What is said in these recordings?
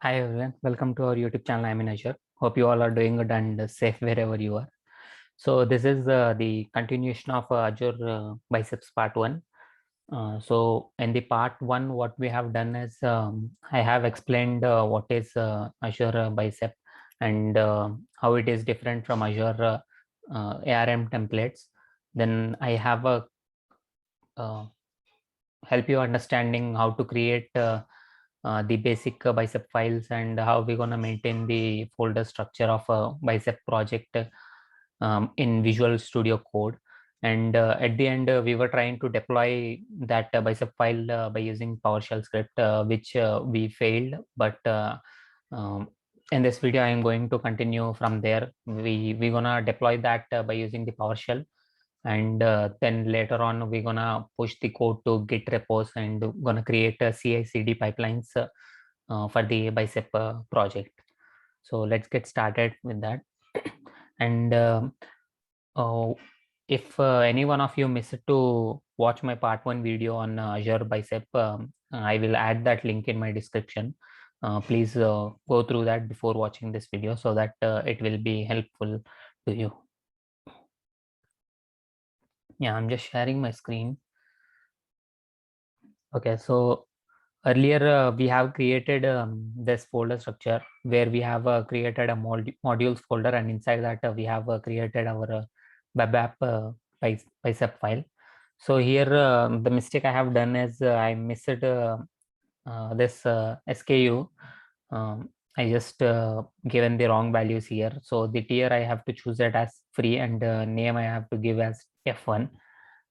Hi everyone, welcome to our YouTube channel. I'm in Azure. Hope you all are doing good and safe wherever you are. So this is the continuation of Azure Biceps part 1. So in the part 1, what we have done is I have explained what is Azure Bicep and how it is different from Azure ARM templates. Then I have help you understanding how to create the basic bicep files and how we're going to maintain the folder structure of a bicep project in Visual Studio Code. And at the end, we were trying to deploy that bicep file by using PowerShell script, which we failed. But um, in this video, I am going to continue from there. We're gonna deploy that by using the PowerShell, and then later on we're gonna push the code to Git repos and gonna create a CI/CD pipelines for the Bicep project. So let's get started with that. And uh, if any one of you missed to watch my part 1 video on Azure Bicep, I will add that link in my description. Please go through that before watching this video so that it will be helpful to you. Yeah, I'm just sharing my screen. Okay, so earlier we have created this folder structure where we have created a modules folder, and inside that we have created our web app bicep file. So here the mistake I have done is I missed this SKU. I just given the wrong values here. So the tier I have to choose it as free, and name I have to give as F1.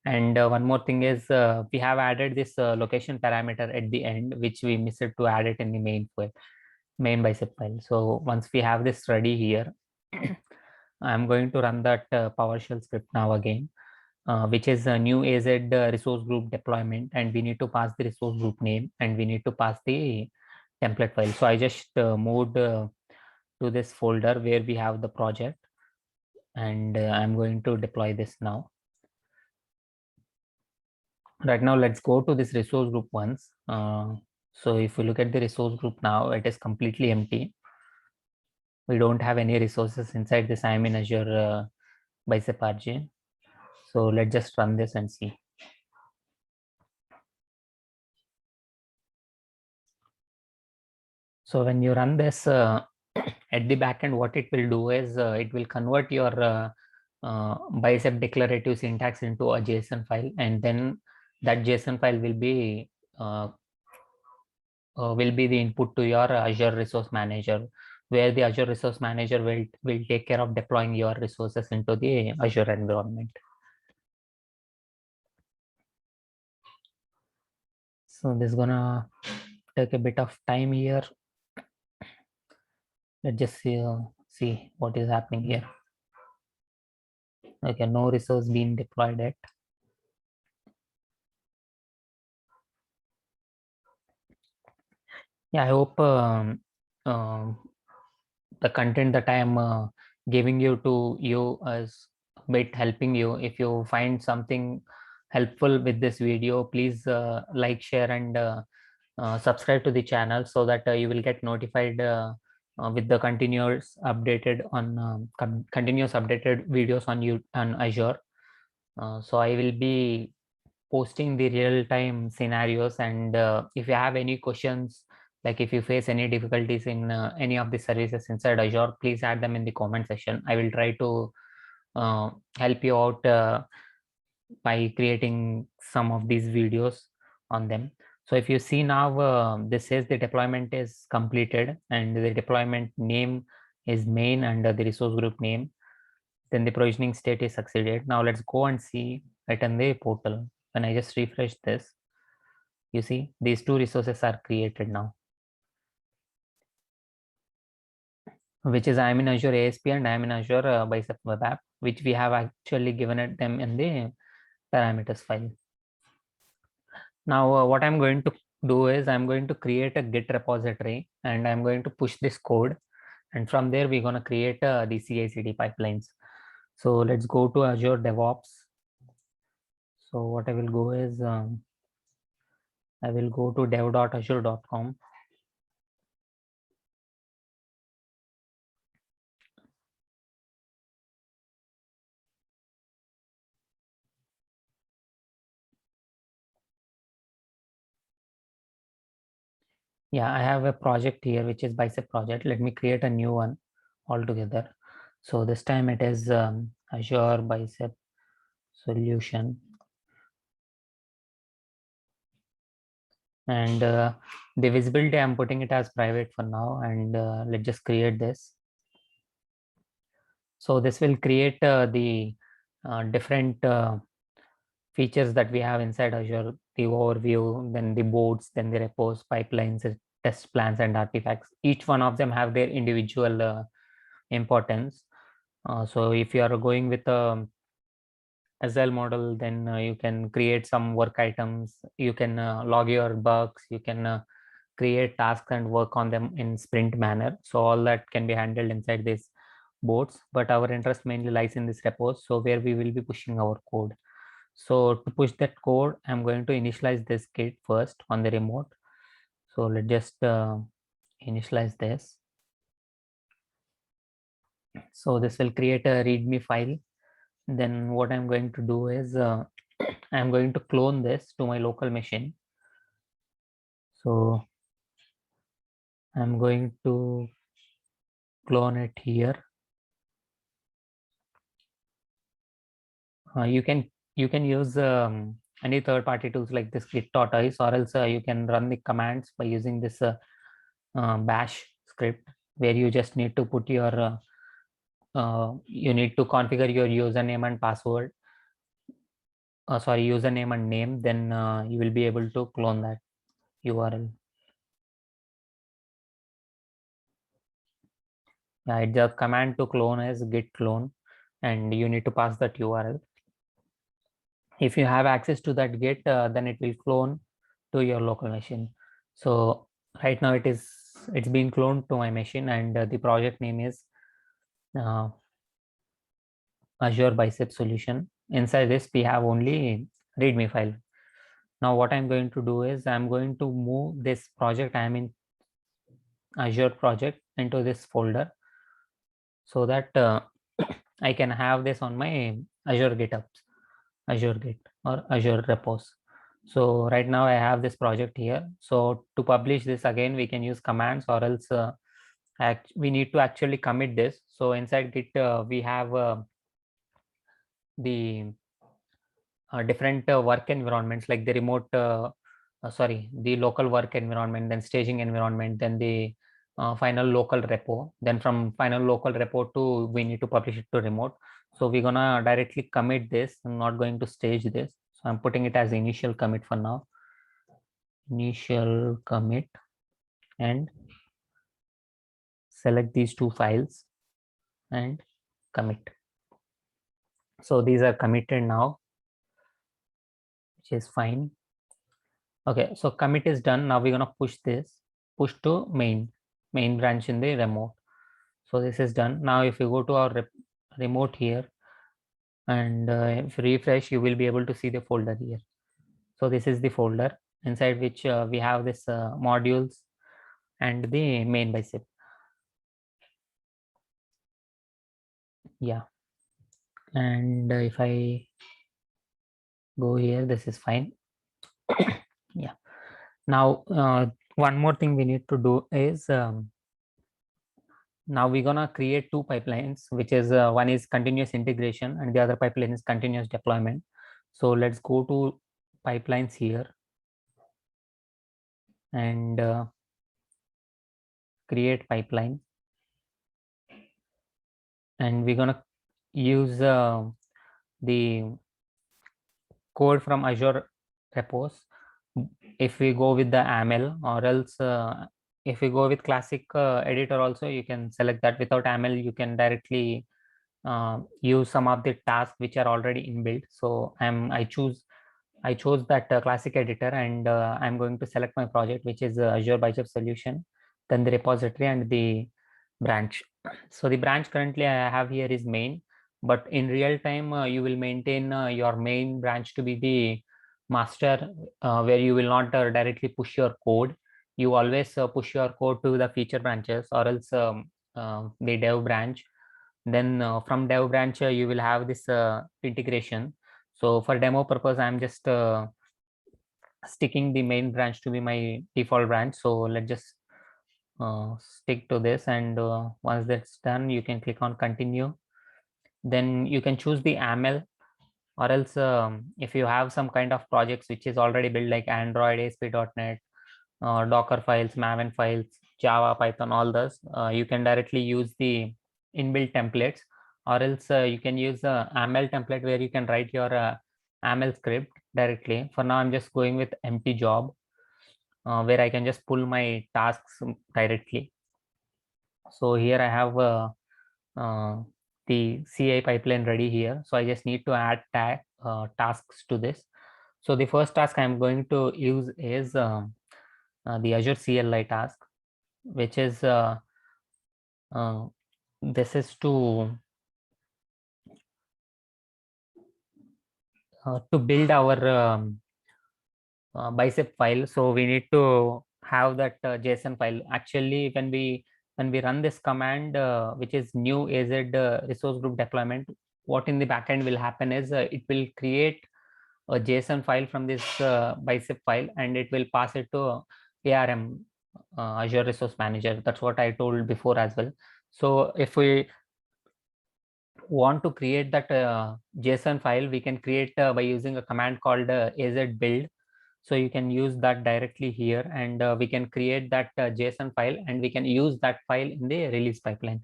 And one more thing is we have added this location parameter at the end, which we missed to add it in the main bicep file. So once we have this ready here, I'm going to run that PowerShell script now again, which is a new AZ resource group deployment, and we need to pass the resource group name and we need to pass the template file. So I just moved to this folder where we have the project, and I'm going to deploy this now. Right now, let's go to this resource group once. So if we look at the resource group now, it is completely empty. We don't have any resources inside this IAM in Azure Bicep RG. So let's just run this and see. So when you run this at the backend, what it will do is it will convert your Bicep declarative syntax into a JSON file, and then that JSON file will be the input to your Azure Resource Manager, where the Azure Resource Manager will take care of deploying your resources into the Azure environment. So this is gonna take a bit of time here. Let's just see what is happening here. Okay, no resource being deployed yet. Yeah, I hope the content that I am giving you is a bit helping you. If you find something helpful with this video, please like, share, and subscribe to the channel so that you will get notified with the continuous updated videos on Azure. So I will be posting the real-time scenarios, and if you have any questions, like if you face any difficulties in any of the services inside Azure, please add them in the comment section. I will try to help you out by creating some of these videos on them. So if you see now, this says the deployment is completed and the deployment name is main under the resource group name. Then the provisioning state is succeeded. Now let's go and see it in the portal. When I just refresh this, you see these two resources are created now, which is I'm in Azure ASP and I'm in Azure Bicep Web App, which we have actually given it them in the parameters file. Now what I'm going to do is I'm going to create a Git repository and I'm going to push this code, and from there we're going to create the CI/CD pipelines. So let's go to Azure DevOps. So what I will go is I will go to dev.azure.com. Yeah, I have a project here, which is Bicep project. Let me create a new one altogether. So this time it is Azure Bicep solution. And the visibility, I'm putting it as private for now. And let's just create this. So this will create the different features that we have inside Azure, the overview, then the boards, then the repos, pipelines, test plans, and artifacts. Each one of them have their individual importance. So if you are going with a Agile model, then you can create some work items, you can log your bugs, you can create tasks and work on them in sprint manner. So all that can be handled inside these boards, but our interest mainly lies in this repos, so where we will be pushing our code. So to push that code, I'm going to initialize this Git first on the remote. So let's just initialize this. So this will create a readme file. Then what I'm going to do is I'm going to clone this to my local machine. So I'm going to clone it here. You can use any third-party tools like this Git Tortoise, or else you can run the commands by using this bash script, where you just need to put your you need to configure your username and password. Sorry, username and name. Then you will be able to clone that URL. Yeah, it's a command to clone is git clone, and you need to pass that URL. If you have access to that git, then it will clone to your local machine. So right now it's been cloned to my machine, and the project name is uh, Azure Bicep solution. Inside this we have only readme file. Now what I'm going to do is I'm going to move this project I'm in Azure project into this folder, so that I can have this on my Azure GitHubs, Azure Git or Azure repos. So right now I have this project here. So to publish this again, we can use commands, or else we need to actually commit this. So inside Git, we have the different work environments, like the remote, sorry, the local work environment, then staging environment, then the final local repo. Then from final local repo to we need to publish it to remote. So we're gonna directly commit this. I'm not going to stage this. So I'm putting it as initial commit for now. Initial commit, and select these two files and commit. So these are committed now, which is fine. Okay, so commit is done. Now we're gonna push to main branch in the remote. So this is done. Now if you go to our remote here, and if you refresh, you will be able to see the folder here. So this is the folder inside which we have this modules and the main bicep. Yeah, and if I go here, this is fine. Yeah. Now one more thing we need to do is now we're gonna create two pipelines, which is one is continuous integration and the other pipeline is continuous deployment. So let's go to pipelines here and create pipeline, and we're gonna use the code from Azure repos. If we go with the AML, or else if we go with classic editor also, you can select that. Without AML, you can directly use some of the tasks which are already inbuilt. So I chose that classic editor, and I'm going to select my project, which is Azure Bicep solution, then the repository and the branch. So the branch currently I have here is main, but in real time you will maintain your main branch to be the master, where you will not directly push your code. You always push your code to the feature branches, or else the dev branch. Then from dev branch you will have this integration. So for demo purpose, I'm just sticking the main branch to be my default branch. So let's just stick to this, and once that's done, you can click on continue. Then you can choose the AML, or else if you have some kind of projects which is already built like Android, ASP.NET, Docker files, Maven files, Java, Python, all those, you can directly use the inbuilt templates, or else you can use a AML template where you can write your AML script directly. For now, I'm just going with empty job, where I can just pull my tasks directly. So here I have the CI pipeline ready here. So I just need to add tasks to this. So the first task I'm going to use is the Azure CLI task, which is this is to build our bicep file. So we need to have that JSON file. Actually, when we run this command, which is new AZ resource group deployment, what in the backend will happen is it will create a JSON file from this bicep file, and it will pass it to ARM, Azure Resource Manager. That's what I told before as well. So if we want to create that JSON file, we can create by using a command called AZ build. So you can use that directly here, and we can create that JSON file, and we can use that file in the release pipeline.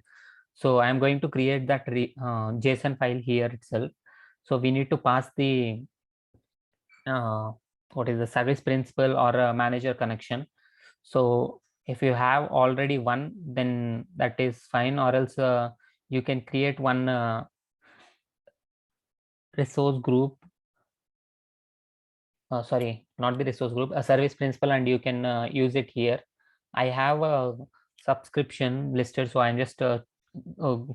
So I'm going to create that JSON file here itself. So we need to pass the what is the service principal or a manager connection. So if you have already one, then that is fine, or else you can create one resource group, sorry, not the resource group, a service principal, and you can use it here. I have a subscription listed, so I'm just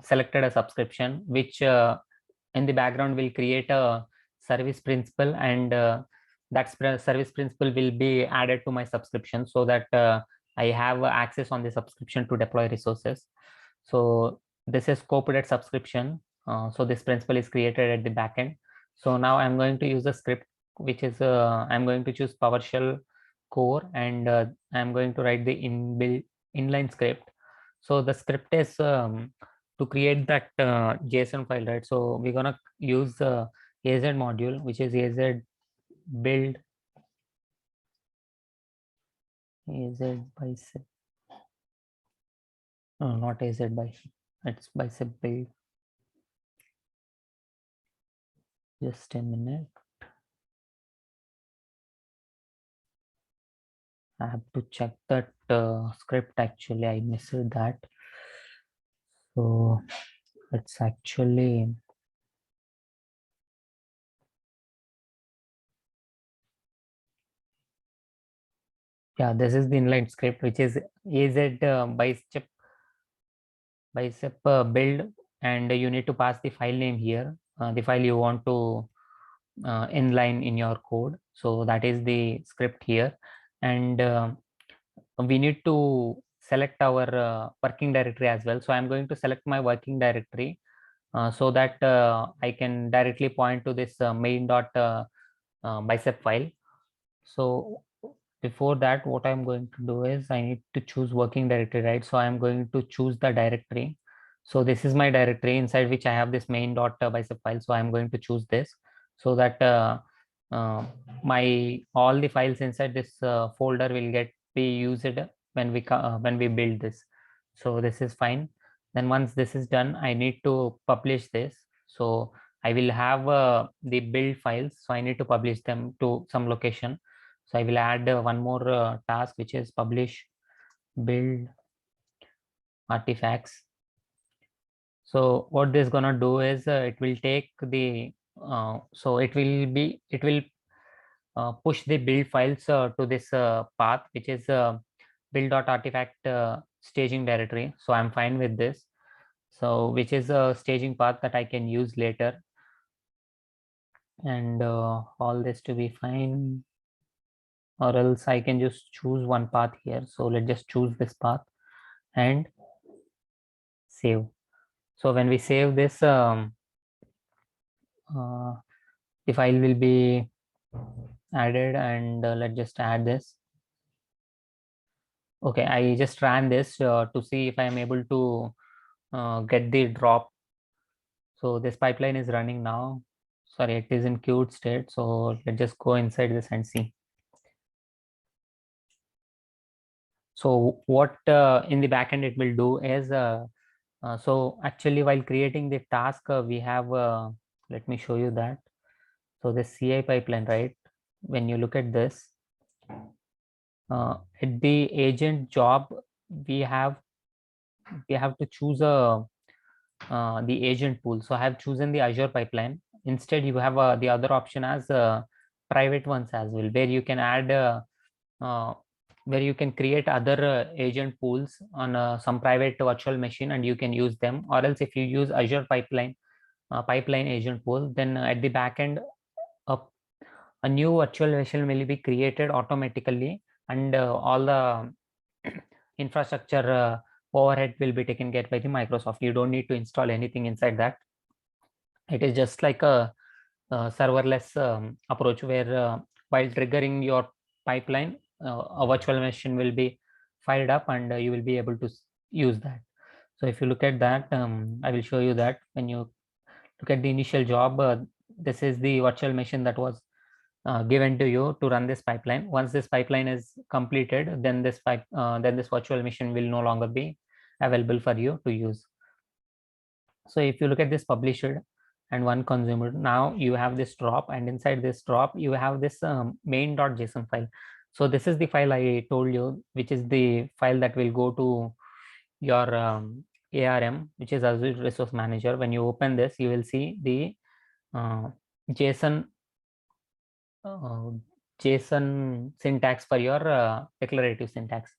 selected a subscription, which in the background will create a service principal, and that service principal will be added to my subscription, so that I have access on the subscription to deploy resources. So this is scoped subscription. So this principal is created at the backend. So now I'm going to use a script, which is I'm going to choose PowerShell core, and I'm going to write the inbuilt inline script. So the script is to create that JSON file, right? So we're gonna use the AZ module, which is AZ build AZ bicep. No, not AZ bicep. It's bicep build. Just a minute. I have to check that script. Actually, I missed that. So it's actually, yeah, this is the inline script, which is AZ bicep build, and you need to pass the file name here, the file you want to inline in your code. So that is the script here, and we need to select our working directory as well. So I'm going to select my working directory so that I can directly point to this main.bicep file. So before that, what I'm going to do is I need to choose working directory, right? So I'm going to choose the directory. So this is my directory inside which I have this main.bicep file. So I'm going to choose this, so that uh, my all the files inside this folder will get be used when we build this. So this is fine. Then once this is done, I need to publish this. So I will have the build files, so I need to publish them to some location. So I will add one more task, which is publish build artifacts. So what this gonna do is it will take the so it will push the build files to this path, which is build.artifact staging directory. So I'm fine with this. So which is a staging path that I can use later, and all this to be fine, or else I can just choose one path here. So let's just choose this path and save. So when we save this, the file will be added, and let's just add this. Okay, I just ran this to see if I am able to get the drop. So this pipeline is running now. Sorry, it is in queued state. So let's just go inside this and see. So what in the backend it will do is, so actually while creating the task, we have, let me show you that. So the CI pipeline, right? When you look at this, at the agent job, we have to choose the agent pool. So I have chosen the Azure pipeline. Instead, you have the other option as private ones as well, where you can add, uh, where you can create other agent pools on some private virtual machine, and you can use them. Or else, if you use Azure pipeline agent pool, then at the back end, a, a new virtual machine will be created automatically, and all the infrastructure overhead will be taken care by the Microsoft. You don't need to install anything inside that. It is just like a serverless approach, where while triggering your pipeline, a virtual machine will be fired up, and you will be able to use that. So if you look at that, I will show you that. When you look at the initial job, this is the virtual machine that was given to you to run this pipeline. Once this pipeline is completed, then then this virtual machine will no longer be available for you to use. So if you look at this published and one consumer, now you have this drop, and inside this drop you have this main.json file. So this is the file I told you, which is the file that will go to your ARM, which is Azure Resource Manager. When you open this, you will see the uh, JSON uh, JSON syntax for your declarative syntax.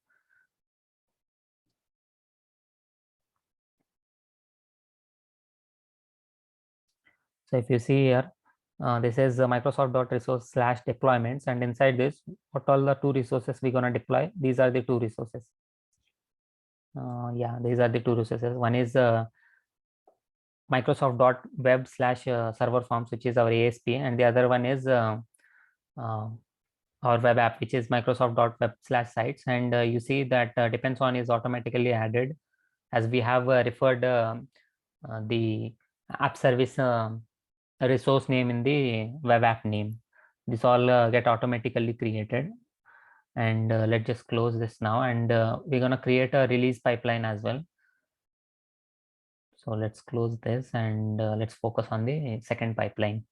So if you see here, this is Microsoft.resource/deployments, and inside this, what all the two resources we're gonna deploy? These are the two resources. Yeah, these are the two resources. One is Microsoft.web/server forms, which is our ASP, and the other one is uh, our web app, which is Microsoft.web/sites. And you see that depends on is automatically added, as we have referred the app service resource name in the web app name. This all get automatically created. And let's just close this now, and we're going to create a release pipeline as well. So let's close this, and let's focus on the second pipeline.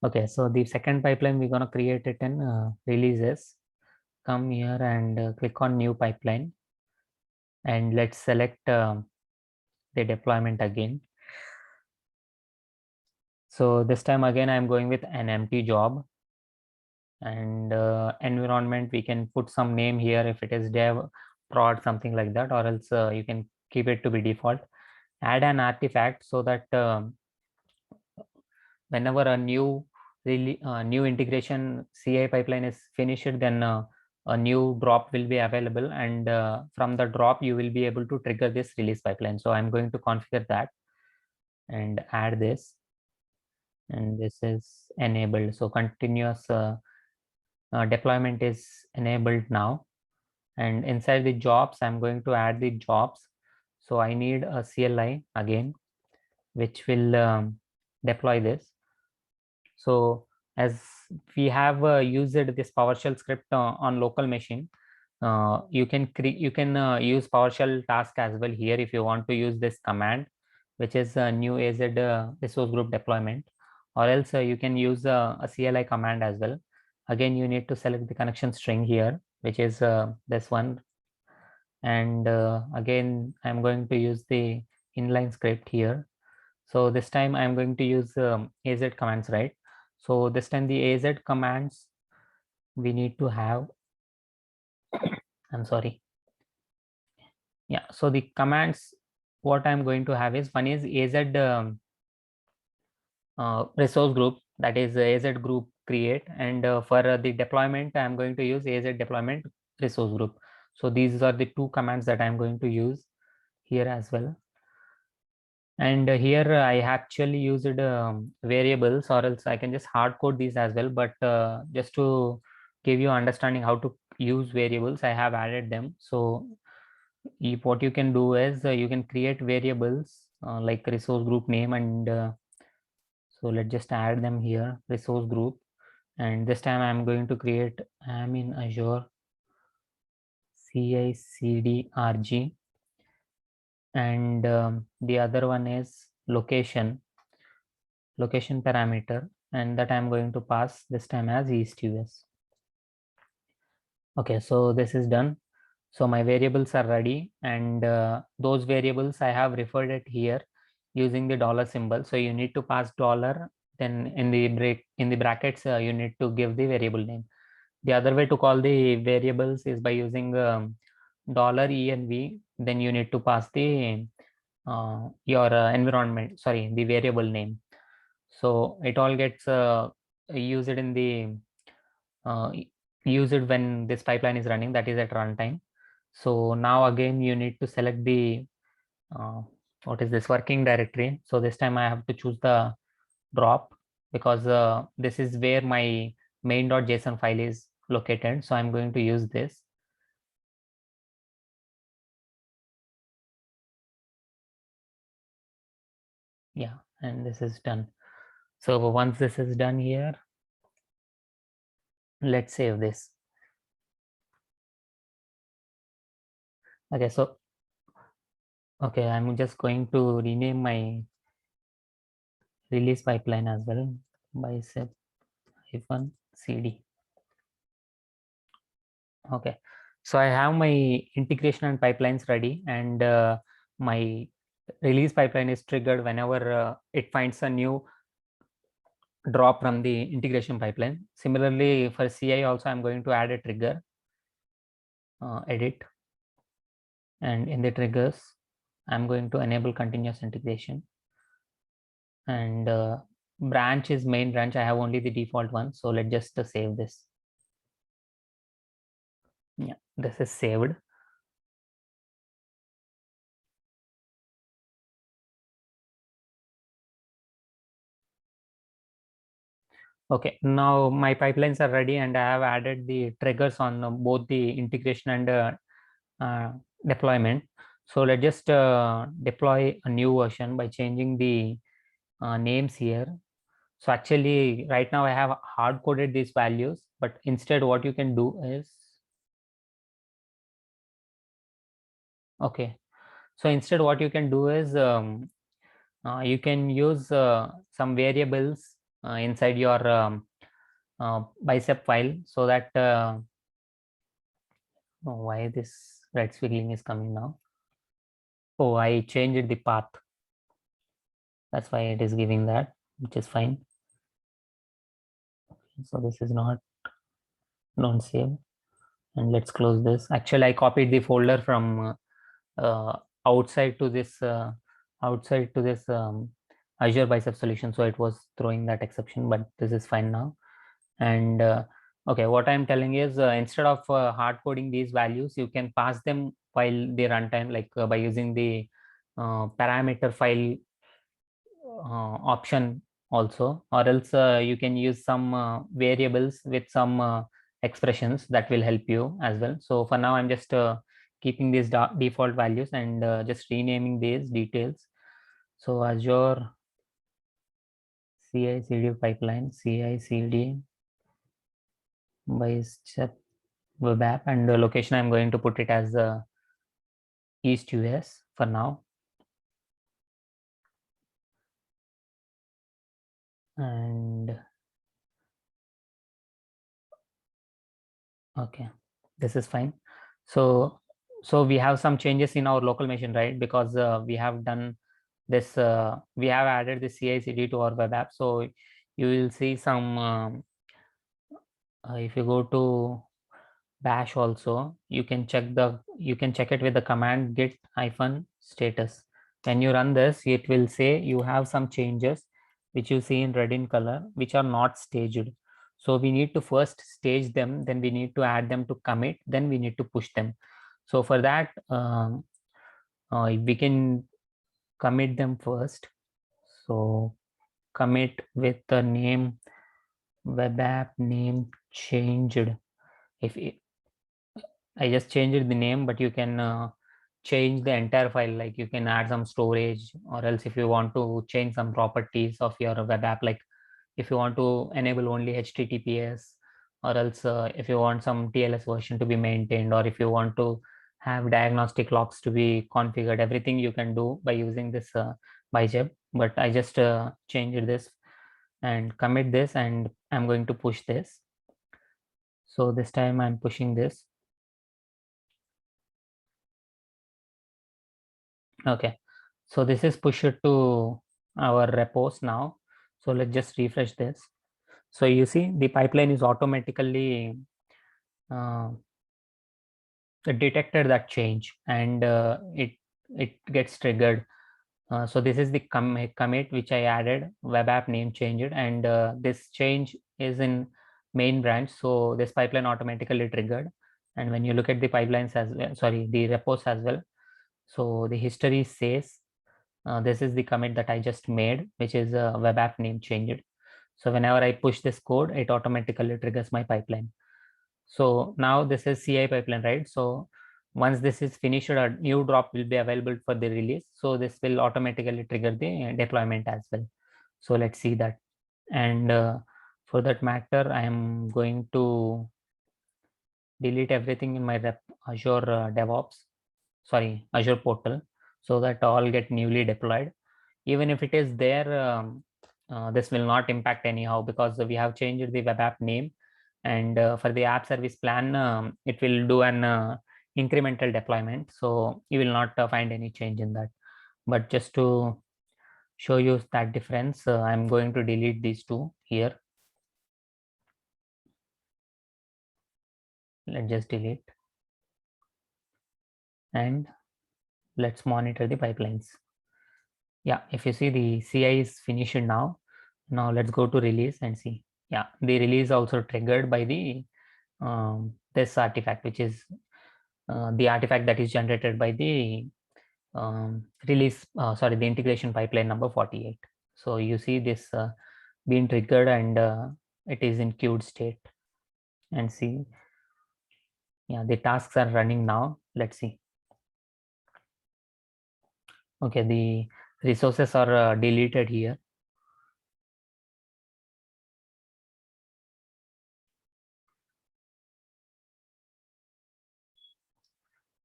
Okay, so the second pipeline, we're going to create it in releases. Come here and click on new pipeline, and let's select the deployment again. So this time again, I'm going with an empty job, and environment, we can put some name here if it is dev, prod, something like that, or else you can keep it to be default. Add an artifact, so that whenever a new integration CI pipeline is finished, then a new drop will be available, and from the drop you will be able to trigger this release pipeline. So I'm going to configure that and add this, and this is enabled. So continuous deployment is enabled now. And inside the jobs, I'm going to add the jobs. So I need a CLI again, which will deploy this. So as we have used this PowerShell script on local machine, you can use PowerShell task as well here if you want to use this command, which is a new AZ resource group deployment, or else you can use a CLI command as well. Again, you need to select the connection string here, which is this one. And again, I'm going to use the inline script here. So this time I'm going to use AZ commands, right? So this time the AZ commands we need to have, I'm sorry. Yeah, so the commands, what I'm going to have is, one is AZ resource group, that is AZ group create, and for the deployment, I'm going to use AZ deployment resource group. So these are the two commands that I'm going to use here as well. And here I actually used variables, or else I can just hard code these as well. But just to give you understanding how to use variables, I have added them. So what you can do is you can create variables like resource group name, and so let's just add them here, resource group. And this time I'm going to create, I'm in Azure CICD-RG, and the other one is location parameter, and that I'm going to pass this time as East US. Okay, so this is done. So my variables are ready, and those variables I have referred it here using the dollar symbol. So you need to pass dollar, then in the brackets you need to give the variable name. The other way to call the variables is by using $env. Then you need to pass the your environment, sorry, the variable name. So it all gets used in the uh, used when this pipeline is running, that is at runtime. So now again you need to select the uh, what is this working directory. So this time I have to choose the drop, because this is where my main.json file is located. So I'm going to use this. Yeah, and this is done. So once this is done here, let's save this. Okay, so okay, I'm just going to rename my release pipeline as well, bicep hyphen cd. Okay, so I have my integration and pipelines ready, and my release pipeline is triggered whenever it finds a new drop from the integration pipeline. Similarly, for CI also, I'm going to add a trigger, edit, and in the triggers, I'm going to enable continuous integration, and branch is main branch. I have only the default one, so let's just save this. Yeah, this is saved. Okay, now my pipelines are ready, and I have added the triggers on both the integration and uh, deployment. So let's just deploy a new version by changing the names here. So actually right now I have hard coded these values, but instead what you can do is, okay, so instead what you can do is you can use some variables inside your bicep file, so that why this red squiggling is coming now. Oh, I changed the path. That's why it is giving that, which is fine. So this is not, don't save. And let's close this. Actually, I copied the folder from outside to this Azure Bicep solution. So it was throwing that exception, but this is fine now. And okay, what I'm telling is instead of hard coding these values, you can pass them while they runtime, like by using the parameter file option also, or else you can use some variables with some expressions that will help you as well. So for now I'm just keeping these default values, and just renaming these details. So Azure CI/CD pipeline, CI/CD by step web app, and the location I'm going to put it as East US for now. And okay, this is fine. So we have some changes in our local machine, right? Because we have done this, we have added the CI/CD to our web app. So you will see some if you go to bash also, you can check it with the command git hyphen status. When you run this, it will say you have some changes which you see in red in color, which are not staged. So we need to first stage them, then we need to add them to commit, then we need to push them. So for that we can commit them first. So commit with the name web app name changed. If I just changed the name, but you can change the entire file. Like you can add some storage, or else if you want to change some properties of your web app, like if you want to enable only HTTPS, or else if you want some TLS version to be maintained, or if you want to have diagnostic logs to be configured, everything you can do by using this Bicep. But I just changed this and commit this, and I'm going to push this. So this time I'm pushing this. Okay, so this is pushed to our repos now. So let's just refresh this. So you see the pipeline is automatically uh, detected that change, and it gets triggered. So this is the commit which I added, web app name changed, and this change is in main branch. So this pipeline automatically triggered. And when you look at the pipelines as well, sorry, the repos as well, so the history says this is the commit that I just made, which is web app name changed. So whenever I push this code, it automatically triggers my pipeline. So now this is CI pipeline, right? So once this is finished, a new drop will be available for the release. So this will automatically trigger the deployment as well. So let's see that. And for that matter, I am going to delete everything in my Azure DevOps, sorry, Azure portal, so that all get newly deployed. Even if it is there, this will not impact anyhow, because we have changed the web app name, and for the app service plan, it will do an incremental deployment, so you will not find any change in that. But just to show you that difference, I'm going to delete these two here. Let's just delete, and let's monitor the pipelines. Yeah, if you see, the CI is finished now. Now let's go to release and see. Yeah, the release also triggered by the this artifact, which is the artifact that is generated by the the integration pipeline number 48. So you see this being triggered, and it is in queued state. And see, yeah, the tasks are running now. Let's see. Okay, the resources are deleted here.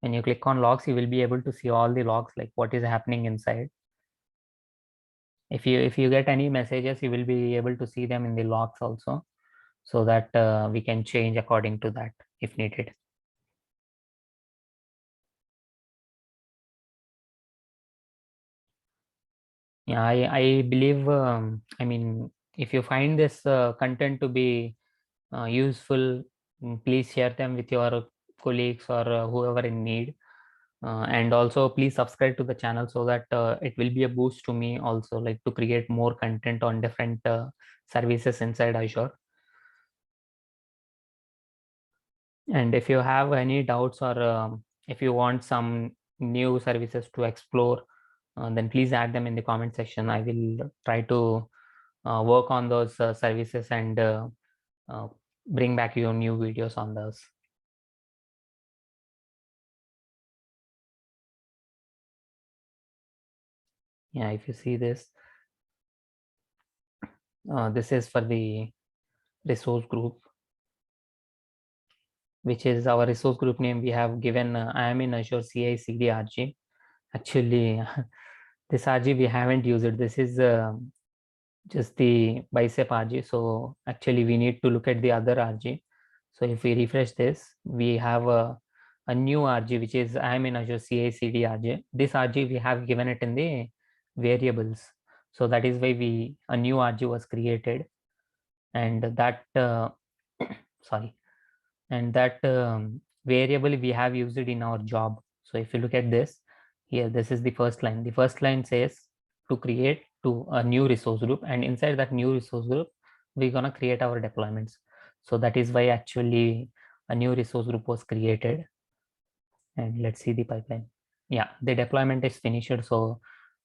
When you click on logs, you will be able to see all the logs, like what is happening inside. If you get any messages, you will be able to see them in the logs also, so that we can change according to that if needed. Yeah, I believe, I mean, if you find this content to be useful, please share them with your colleagues or whoever in need. And also please subscribe to the channel, so that it will be a boost to me also, like to create more content on different services inside Azure. And if you have any doubts, or if you want some new services to explore, then please add them in the comment section. I will try to work on those services, and uh, bring back your new videos on those. Yeah, if you see this, this is for the resource group, which is our resource group name. We have given I am in Azure CI CD RG. Actually, this RG we haven't used it. This is just the bicep RG. So actually we need to look at the other RG. So if we refresh this, we have a new RG, which is I am in Azure CI CD RG. This RG we have given it in the variables. So that is why a new RG was created, and that sorry, and that variable we have used it in our job. So if you look at this here, this is the first line. The first line says to create to a new resource group, and inside that new resource group we're going to create our deployments. So that is why actually a new resource group was created. And let's see the pipeline. Yeah, the deployment is finished. So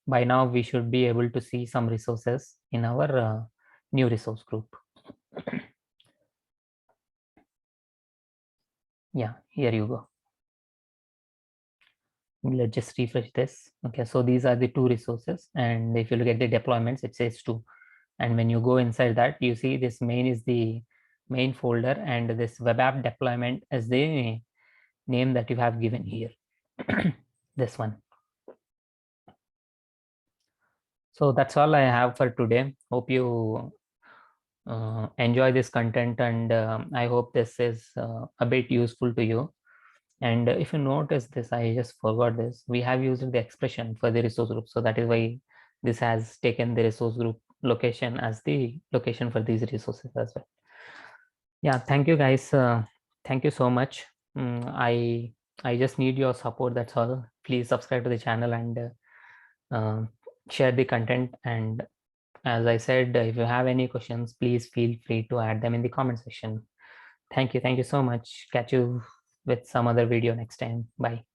by now we should be able to see some resources in our new resource group. Yeah, here you go. Let's just refresh this. Okay, so these are the 2 resources, and if you look at the deployments, it says 2. And when you go inside that, you see this main is the main folder, and this web app deployment is the name that you have given here. This one. So that's all I have for today. Hope you enjoy this content, and I hope this is a bit useful to you. And if you notice this, I just forgot this. We have used the expression for the resource group. So that is why this has taken the resource group location as the location for these resources as well. Yeah, thank you guys. Thank you so much. I just need your support. That's all. Please subscribe to the channel and share the content. And as I said, if you have any questions, please feel free to add them in the comment section. Thank you. Thank you so much. Catch you with some other video next time. Bye.